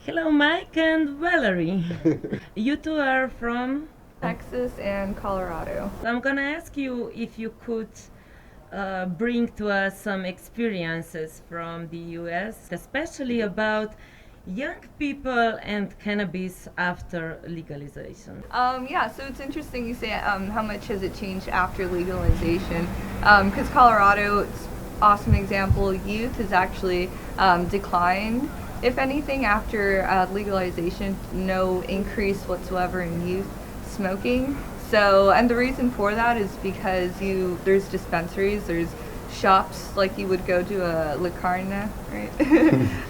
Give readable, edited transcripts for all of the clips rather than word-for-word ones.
Hello, Mike and Vallery. You two are from. Texas and Colorado. I'm gonna ask you if you could bring to us some experiences from the US, especially about young people and cannabis after legalization. So it's interesting you say how much has it changed after legalization, because Colorado, it's awesome example, youth has actually declined. If anything, after legalization, no increase whatsoever in youth smoking. So, and the reason for that is because there's dispensaries, there's shops like you would go to a La Carne, right?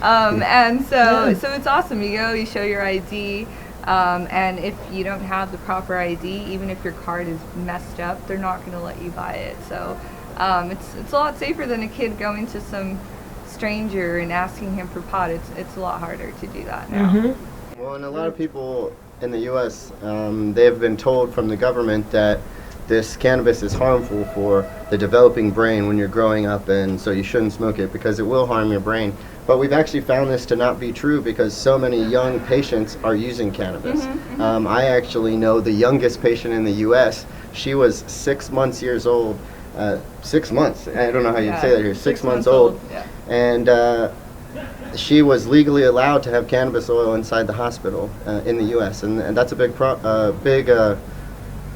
And so it's awesome. You go, you show your ID, and if you don't have the proper ID, even if your card is messed up, they're not going to let you buy it. So it's a lot safer than a kid going to some stranger and asking him for pot. It's a lot harder to do that now. Mm-hmm. Well, and a lot of people in the U.S., they have been told from the government that this cannabis is harmful for the developing brain when you're growing up, and so you shouldn't smoke it because it will harm your brain. But we've actually found this to not be true because so many young patients are using cannabis. I actually know the youngest patient in the U.S. She was 6 months years old. 6 months. I don't know how you'd say that here. 6 months old. Yeah. And she was legally allowed to have cannabis oil inside the hospital in the U.S. And that's a big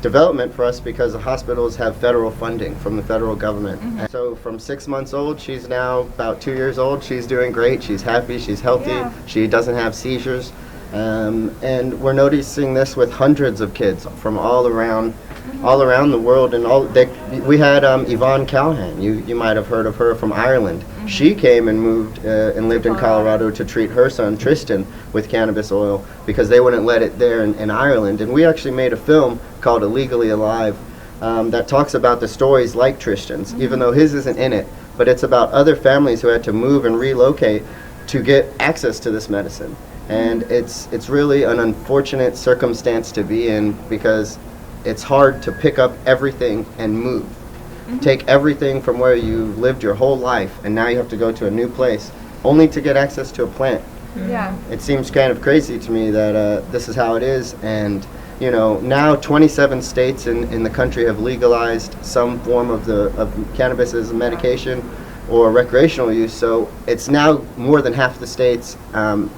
development for us because the hospitals have federal funding from the federal government. And so from 6 months old, she's now about 2 years old. She's doing great. She's happy. She's healthy. Yeah. She doesn't have seizures. And we're noticing this with hundreds of kids from all around the world. And we had Yvonne Callahan. You might have heard of her from Ireland. She came and moved and lived in Colorado to treat her son Tristan with cannabis oil because they wouldn't let it there in Ireland. And we actually made a film called Illegally Alive that talks about the stories like Tristan's, even though his isn't in it. But it's about other families who had to move and relocate to get access to this medicine. And it's really an unfortunate circumstance to be in because it's hard to pick up everything and move. Take everything from where you lived your whole life and now you have to go to a new place only to get access to a plant. Yeah. It seems kind of crazy to me that this is how it is. And you know, now 27 states in the country have legalized some form of cannabis as a medication or recreational use. So it's now more than half the states.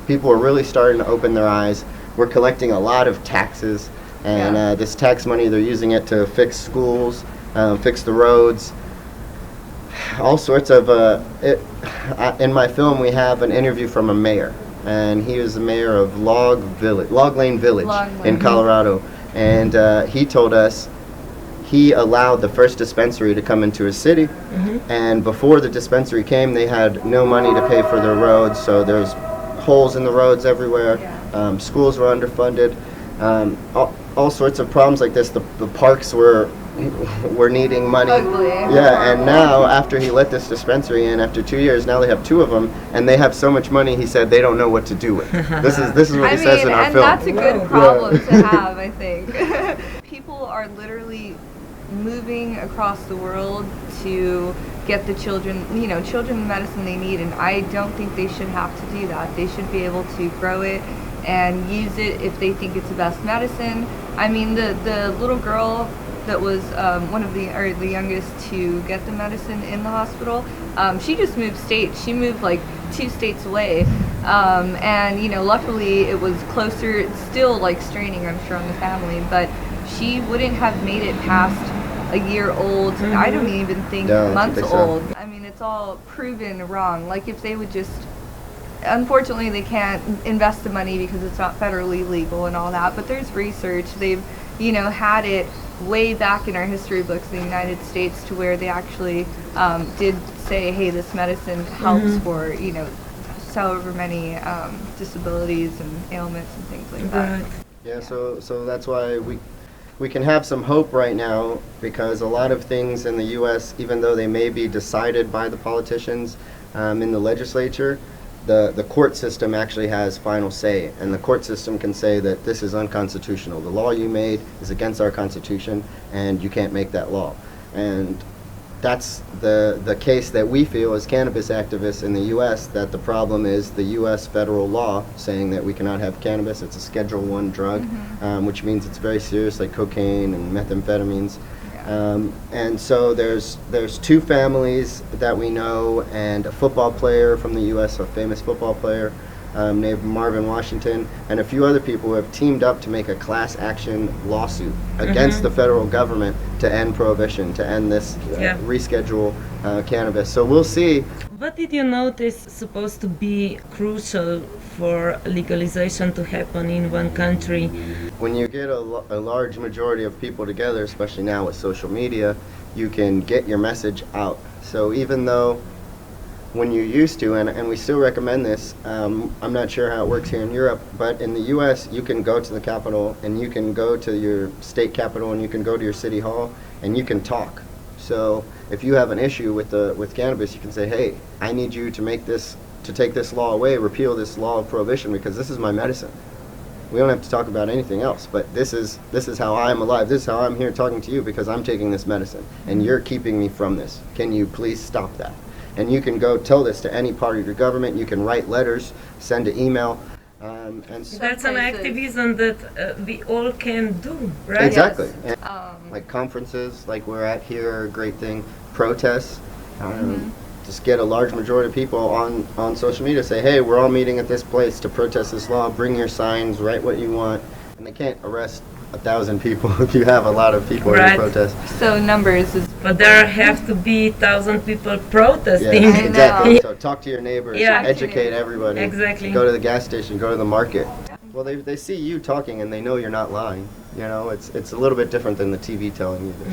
People are really starting to open their eyes. We're collecting a lot of taxes. And this tax money, they're using it to fix schools, fix the roads, all sorts of. In my film, we have an interview from a mayor, and he was the mayor of Log Lane Village in Colorado, and he told us he allowed the first dispensary to come into his city, and before the dispensary came, they had no money to pay for their roads, so there's holes in the roads everywhere. Schools were underfunded. All sorts of problems like this. The parks were needing money. Ugly. Yeah, and now after he let this dispensary in, after 2 years, now they have two of them, and they have so much money. He said they don't know what to do with. This is what he says in our film. And that's a good problem to have, I think. People are literally moving across the world to get the children the medicine they need, and I don't think they should have to do that. They should be able to grow it and use it if they think it's the best medicine. I mean, the little girl that was the youngest to get the medicine in the hospital, she just moved states. She moved like 2 states away, and luckily it was closer. It's still like straining, I'm sure, on the family, but she wouldn't have made it past a year old. I don't even think months old. I mean, it's all proven wrong. Like if they would just. Unfortunately, they can't invest the money because it's not federally legal and all that, but there's research. They've, had it way back in our history books in the United States to where they actually did say, hey, this medicine helps for, however many disabilities and ailments and things like that. Yeah, so that's why we can have some hope right now because a lot of things in the U.S., even though they may be decided by the politicians in the legislature, the court system actually has final say, and the court system can say that this is unconstitutional. The law you made is against our Constitution, and you can't make that law. And that's the case that we feel as cannabis activists in the U.S., that the problem is the U.S. federal law saying that we cannot have cannabis. It's a Schedule I drug, which means it's very serious, like cocaine and methamphetamines. And so there's two families that we know, and a football player from the U.S., a famous football player named Marvin Washington, and a few other people who have teamed up to make a class action lawsuit against the federal government to end prohibition, to end this reschedule cannabis. So we'll see. What did you notice supposed to be crucial for legalization to happen in one country? When you get a large majority of people together, especially now with social media, you can get your message out. So even though when you used to, and we still recommend this, I'm not sure how it works here in Europe, but in the US you can go to the Capitol and you can go to your state capitol and you can go to your city hall and you can talk. So if you have an issue with cannabis, you can say, hey, I need you to take this law away, repeal this law of prohibition, because this is my medicine. We don't have to talk about anything else, but this is how I'm alive. This is how I'm here talking to you, because I'm taking this medicine and you're keeping me from this. Can you please stop that? And you can go tell this to any part of your government. You can write letters, send an email. And so That's an activism that we all can do, right? exactly. Yes. And like conferences like we're at here are a great thing. Protests. Just get a large majority of people on social media, say, hey, we're all meeting at this place to protest this law. Bring your signs, write what you want. And they can't arrest 1,000 people if you have a lot of people in protest. So numbers is. But there have to be 1,000 people protesting. Yes, I know. exactly. So talk to your neighbors, Yeah. educate everybody. Exactly. Go to the gas station, go to the market. Well, they see you talking and they know you're not lying. You know, it's a little bit different than the TV telling you this.